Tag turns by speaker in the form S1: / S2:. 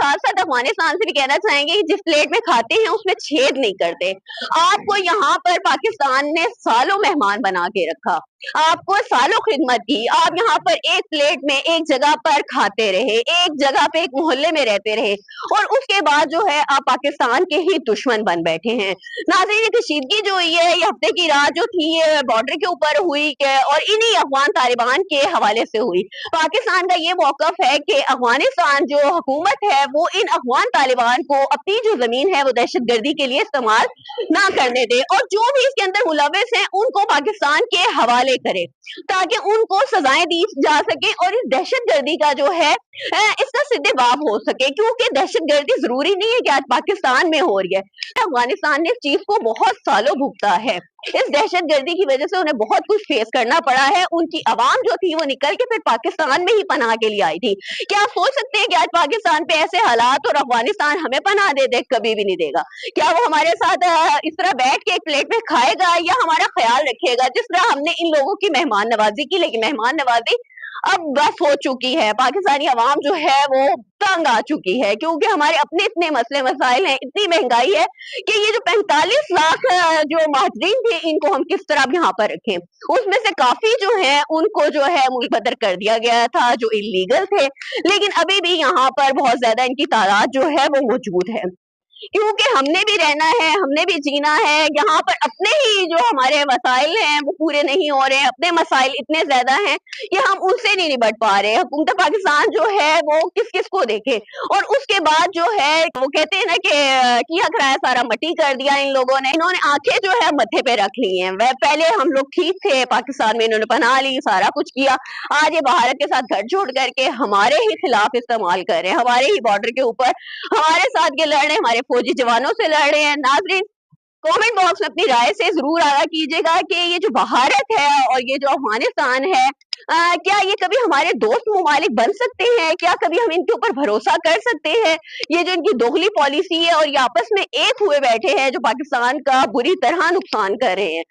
S1: साथ साथ अफगानिस्तान से भी कहना चाहेंगे कि जिस प्लेट में खाते हैं उसमें छेद नहीं करते। आपको यहाँ पर पाकिस्तान ने सालों मेहमान बना के रखा, आपको सालों खिदमत की, आप यहाँ पर एक प्लेट में एक जगह पर खाते रहे, एक जगह पे एक मोहल्ले में रहते रहे, और उसके बाद जो है आप पाकिस्तान के ही दुश्मन बन बैठे हैं। नाज़रीन, कशीदगी जो हुई है ये हफ्ते की रात जो थी ये बॉर्डर के ऊपर हुई और इन्हीं अफगान तालिबान के हवाले से हुई। पाकिस्तान का ये मौकफ है कि अफगानिस्तान जो हुकूमत है वो इन अफगान तालिबान को अपनी जो जमीन है वो दहशत गर्दी के लिए इस्तेमाल ना करने दे, और जो भी इसके अंदर मुलविस हैं उनको पाकिस्तान के हवाले करे ताकि उनको सजाएं दी जा सके और इस दहशत गर्दी का जो है इसका सीधे बाप हो सके, क्योंकि दहशत गर्दी जरूरी नहीं है कि आज पाकिस्तान में हो रही है। अफगानिस्तान ने इस चीज को बहुत सालों भुगता है, इस दहशत गर्दी की वजह से उन्हें बहुत कुछ फेस करना पड़ा है। उनकी आवाम जो थी वो निकल के फिर पाकिस्तान में ही पनाह के लिए आई थी। क्या आप सोच सकते हैं कि आज पाकिस्तान पे ऐसे हालात और अफगानिस्तान हमें पनाह दे दे? कभी भी नहीं देगा। क्या वो हमारे साथ इस तरह बैठ के एक प्लेट में खाएगा या हमारा ख्याल रखेगा जिस तरह हमने इन लोगों की मेहमान नवाजी की? लेकिन मेहमान नवाजी अब बस हो चुकी है, पाकिस्तानी अवाम जो है वो तंग आ चुकी है, क्योंकि हमारे अपने इतने मसले मसाइल हैं, इतनी महंगाई है कि ये जो 45 लाख जो महाजरीन थे इनको हम किस तरह यहाँ पर रखें। उसमें से काफी जो है उनको जो है मुल्क बदर कर दिया गया था जो इलीगल थे, लेकिन अभी भी यहाँ पर बहुत ज्यादा इनकी तादाद जो है वो मौजूद है, क्योंकि हमने भी रहना है, हमने भी जीना है। यहाँ पर अपने ही जो हमारे मसाइल हैं वो पूरे नहीं हो रहे हैं, अपने मसाइल इतने ज्यादा हैं कि हम उनसे नहीं निपट पा रहे। हुकूमत पाकिस्तान जो है वो किस किस को देखे, और उसके बाद जो है वो कहते हैं ना कि किया कराया सारा मट्टी कर दिया इन लोगों ने। इन्होंने आंखें जो है मत्थे पे रख ली हैं। वह पहले हम लोग ठीक थे, पाकिस्तान में इन्होंने पनाह ली, सारा कुछ किया, आज ये भारत के साथ घर छोड़ करके हमारे ही खिलाफ इस्तेमाल कर रहे हैं, हमारे ही बॉर्डर के ऊपर हमारे साथ ये लड़ रहे हैं, हमारे फौजी जवानों से लड़ रहे हैं। नाज़रीन, कमेंट बॉक्स में अपनी राय से जरूर आगाह कीजिएगा कि ये जो भारत है और ये जो अफगानिस्तान है क्या ये कभी हमारे दोस्त मुमालिक बन सकते हैं? क्या कभी हम इनके ऊपर भरोसा कर सकते हैं? ये जो इनकी दोगली पॉलिसी है और ये आपस में एक हुए बैठे हैं जो पाकिस्तान का बुरी तरह नुकसान कर रहे हैं।